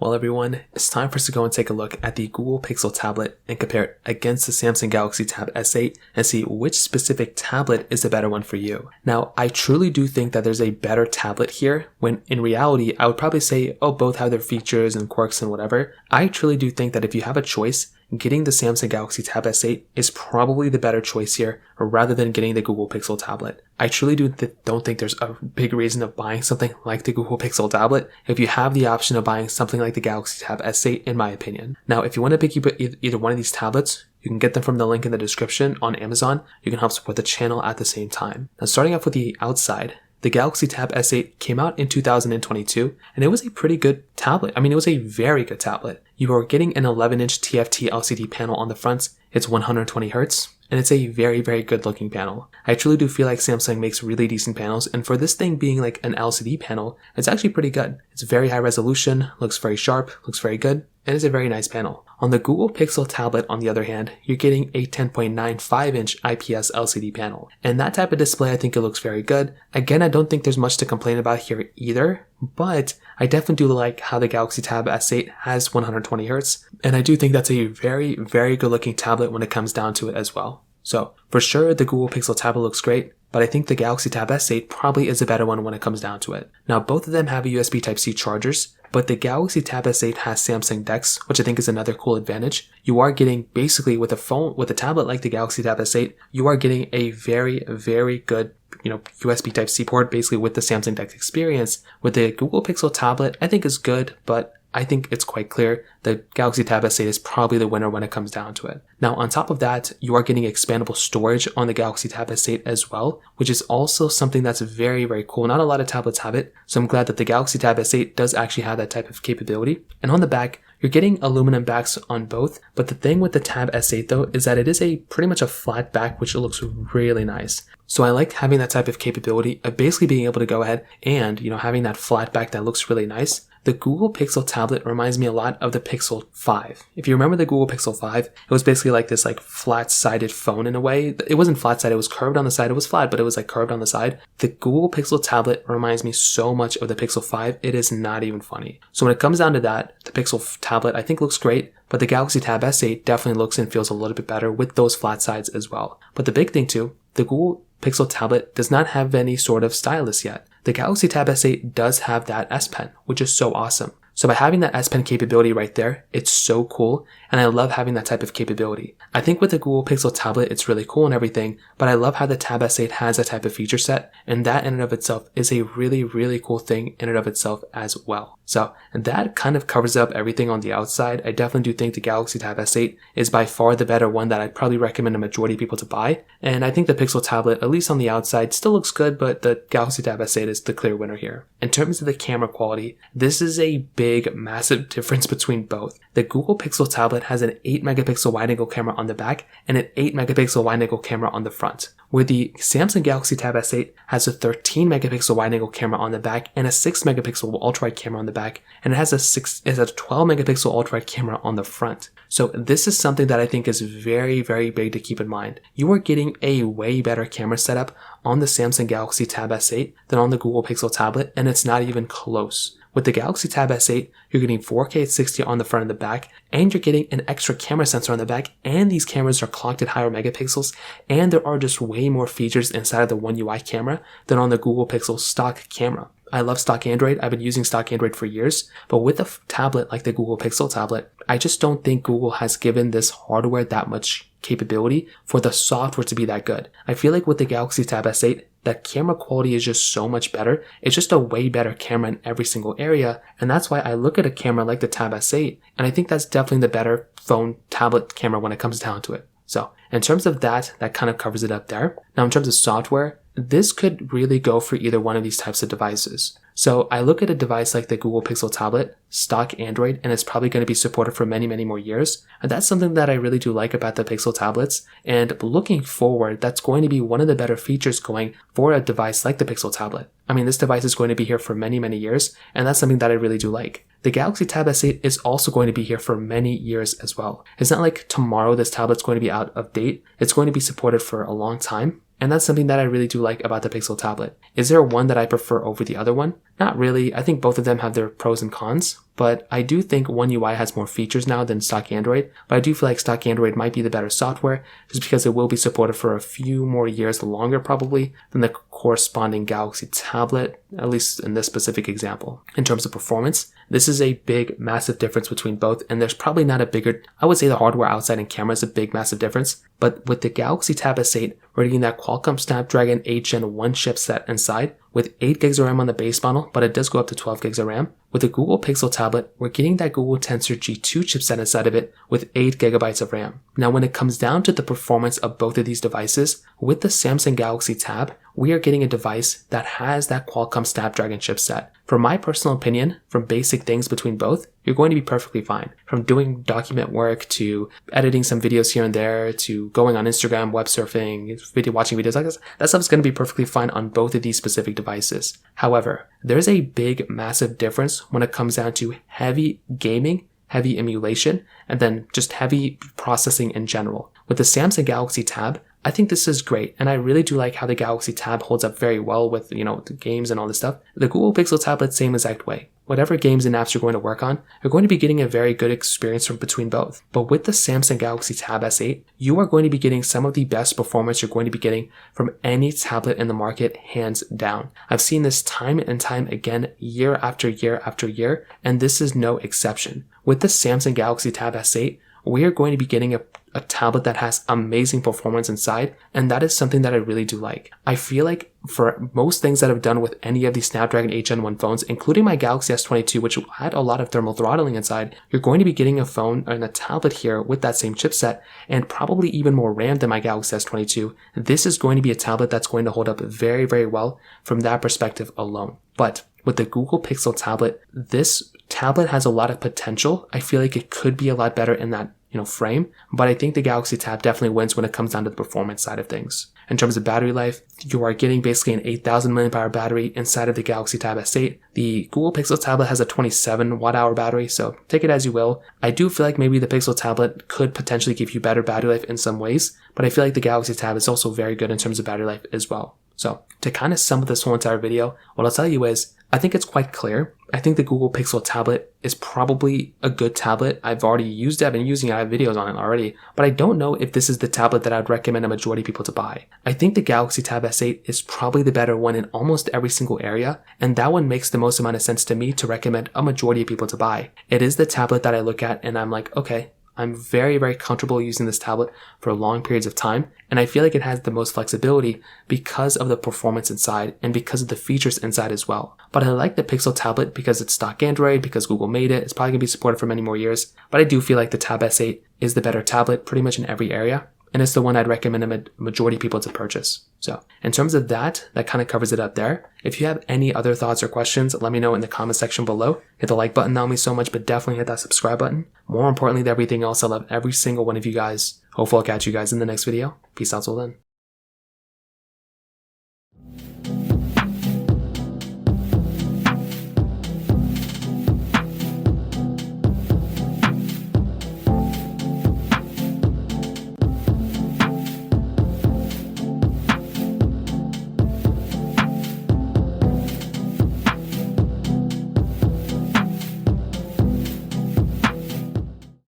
Well, everyone, it's time for us to go and take a look at the Google Pixel tablet and compare it against the Samsung Galaxy Tab S8 and see which specific tablet is the better one for you. Now, I truly do think that there's a better tablet here, when in reality, I would probably say, oh, both have their features and quirks and whatever. I truly do think that if you have a choice, getting the Samsung Galaxy Tab S8 is probably the better choice here, rather than getting the Google Pixel tablet. I truly don't think there's a big reason of buying something like the Google Pixel tablet if you have the option of buying something like the Galaxy Tab S8, in my opinion. Now, if you want to pick either one of these tablets, you can get them from the link in the description on Amazon. You can help support the channel at the same time. Now, starting off with the outside, the Galaxy Tab S8 came out in 2022, and it was a pretty good tablet. I mean, it was a very good tablet. You are getting an 11-inch TFT LCD panel on the front. It's 120 Hz, and it's a very, very good looking panel. I truly do feel like Samsung makes really decent panels, and for this thing being like an LCD panel, it's actually pretty good. It's very high resolution, looks very sharp, looks very good, and it's a very nice panel. On the Google Pixel tablet, on the other hand, you're getting a 10.95-inch IPS LCD panel. And that type of display, I think it looks very good. Again, I don't think there's much to complain about here either, but I definitely do like how the Galaxy Tab S8 has 120 Hz, and I do think that's a very, very good looking tablet when it comes down to it as well. So, for sure, the Google Pixel tablet looks great, but I think the Galaxy Tab S8 probably is a better one when it comes down to it. Now, both of them have USB Type-C chargers, but the Galaxy Tab S8 has Samsung DeX, which I think is another cool advantage. You are getting, basically, with a tablet like the Galaxy Tab S8, you are getting a very, very good USB Type-C port, basically with the Samsung DeX experience. With the Google Pixel tablet, I think is good, but I think it's quite clear the Galaxy Tab S8 is probably the winner when it comes down to it. Now, on top of that, you are getting expandable storage on the Galaxy Tab S8 as well, which is also something that's very, very cool. Not a lot of tablets have it, so I'm glad that the Galaxy Tab S8 does actually have that type of capability. And on the back, you're getting aluminum backs on both, but the thing with the Tab S8 though is that it is pretty much a flat back, which looks really nice. So I like having that type of capability of basically being able to go ahead and, having that flat back that looks really nice. The Google Pixel tablet reminds me a lot of the Pixel 5. If you remember the Google Pixel 5, it was basically like this flat-sided phone in a way. It wasn't flat-sided, it was curved on the side. It was flat, but it was curved on the side. The Google Pixel tablet reminds me so much of the Pixel 5, it is not even funny. So when it comes down to that, the Pixel tablet I think looks great, but the Galaxy Tab S8 definitely looks and feels a little bit better with those flat sides as well. But the big thing too, the Google Pixel tablet does not have any sort of stylus yet. The Galaxy Tab S8 does have that S Pen, which is so awesome. So by having that S Pen capability right there, it's so cool, and I love having that type of capability. I think with the Google Pixel tablet, it's really cool and everything, but I love how the Tab S8 has that type of feature set, and that in and of itself is a really, really cool thing in and of itself as well. So that kind of covers up everything on the outside. I definitely do think the Galaxy Tab S8 is by far the better one that I'd probably recommend a majority of people to buy. And I think the Pixel tablet, at least on the outside, still looks good, but the Galaxy Tab S8 is the clear winner here. In terms of the camera quality, this is a big, massive difference between both. The Google Pixel tablet has an 8 megapixel wide-angle camera on the back and an 8 megapixel wide-angle camera on the front, where the Samsung Galaxy Tab S8 has a 13 megapixel wide-angle camera on the back and a 6 megapixel ultra-wide camera on the back, and it has a 12 megapixel ultra-wide camera on the front. So this is something that I think is very, very big to keep in mind. You are getting a way better camera setup on the Samsung Galaxy Tab S8 than on the Google Pixel tablet, and it's not even close. With the Galaxy Tab S8, you're getting 4K at 60 on the front and the back, and you're getting an extra camera sensor on the back, and these cameras are clocked at higher megapixels, and there are just way more features inside of the One UI camera than on the Google Pixel stock camera. I love stock Android. I've been using stock Android for years, but with a tablet like the Google Pixel tablet, I just don't think Google has given this hardware that much capability for the software to be that good. I feel like with the Galaxy Tab S8, the camera quality is just so much better. It's just a way better camera in every single area, and that's why I look at a camera like the Tab S8, and I think that's definitely the better phone tablet camera when it comes down to it. So in terms of that kind of covers it up there. Now in terms of software, this could really go for either one of these types of devices. So I look at a device like the Google Pixel tablet, stock Android, and it's probably going to be supported for many, many more years. And that's something that I really do like about the Pixel tablets. And looking forward, that's going to be one of the better features going for a device like the Pixel tablet. I mean, this device is going to be here for many, many years, and that's something that I really do like. The Galaxy Tab S8 is also going to be here for many years as well. It's not like tomorrow this tablet's going to be out of date. It's going to be supported for a long time. And that's something that I really do like about the Pixel tablet. Is there one that I prefer over the other one? Not really. I think both of them have their pros and cons, but I do think One UI has more features now than stock Android, but I do feel like stock Android might be the better software just because it will be supported for a few more years longer probably than the corresponding Galaxy tablet, at least in this specific example. In terms of performance, this is a big, massive difference between both, and there's probably not a bigger, I would say the hardware outside and camera is a big, massive difference, but with the Galaxy Tab S8, we're getting that Qualcomm Snapdragon 8 Gen 1 chipset inside with 8 gigs of RAM on the base model, but it does go up to 12 gigs of RAM. With the Google Pixel tablet, we're getting that Google Tensor G2 chipset inside of it with 8 gigabytes of RAM. Now, when it comes down to the performance of both of these devices, with the Samsung Galaxy Tab, we are getting a device that has that Qualcomm Snapdragon chipset. For my personal opinion, from basic things between both, you're going to be perfectly fine. From doing document work to editing some videos here and there to going on Instagram, web surfing, watching videos like this, that stuff is going to be perfectly fine on both of these specific devices. However, there's a big, massive difference when it comes down to heavy gaming, heavy emulation, and then just heavy processing in general. With the Samsung Galaxy Tab, I think this is great, and I really do like how the Galaxy Tab holds up very well with, the games and all this stuff. The Google Pixel tablet, same exact way. Whatever games and apps you're going to work on, you're going to be getting a very good experience from between both. But with the Samsung Galaxy Tab S8, you are going to be getting some of the best performance you're going to be getting from any tablet in the market, hands down. I've seen this time and time again, year after year after year, and this is no exception. With the Samsung Galaxy Tab S8, we are going to be getting a tablet that has amazing performance inside, and that is something that I really do like. I feel like for most things that I've done with any of these Snapdragon 8 Gen 1 phones, including my Galaxy S22, which had a lot of thermal throttling inside, you're going to be getting a phone and a tablet here with that same chipset and probably even more RAM than my Galaxy S22. This is going to be a tablet that's going to hold up very, very well from that perspective alone. But with the Google Pixel tablet, this tablet has a lot of potential. I feel like it could be a lot better in that frame, but I think the Galaxy Tab definitely wins when it comes down to the performance side of things. In terms of battery life, you are getting basically an 8,000 mAh battery inside of the Galaxy Tab S8. The Google Pixel tablet has a 27 watt-hour battery, so take it as you will. I do feel like maybe the Pixel tablet could potentially give you better battery life in some ways, but I feel like the Galaxy Tab is also very good in terms of battery life as well. So to kind of sum up this whole entire video, what I'll tell you is, I think it's quite clear. I think the Google Pixel tablet is probably a good tablet. I've already used it. I've been using it. I have videos on it already. But I don't know if this is the tablet that I'd recommend a majority of people to buy. I think the Galaxy Tab S8 is probably the better one in almost every single area. And that one makes the most amount of sense to me to recommend a majority of people to buy. It is the tablet that I look at and I'm like, okay, I'm very, very comfortable using this tablet for long periods of time, and I feel like it has the most flexibility because of the performance inside and because of the features inside as well. But I like the Pixel tablet because it's stock Android, because Google made it. It's probably going to be supported for many more years, but I do feel like the Tab S8 is the better tablet pretty much in every area, and it's the one I'd recommend a majority of people to purchase. So in terms of that kind of covers it up there. If you have any other thoughts or questions, let me know in the comment section below. Hit the like button, that would mean so much, but definitely hit that subscribe button. More importantly than everything else, I love every single one of you guys. Hopefully I'll catch you guys in the next video. Peace out till then.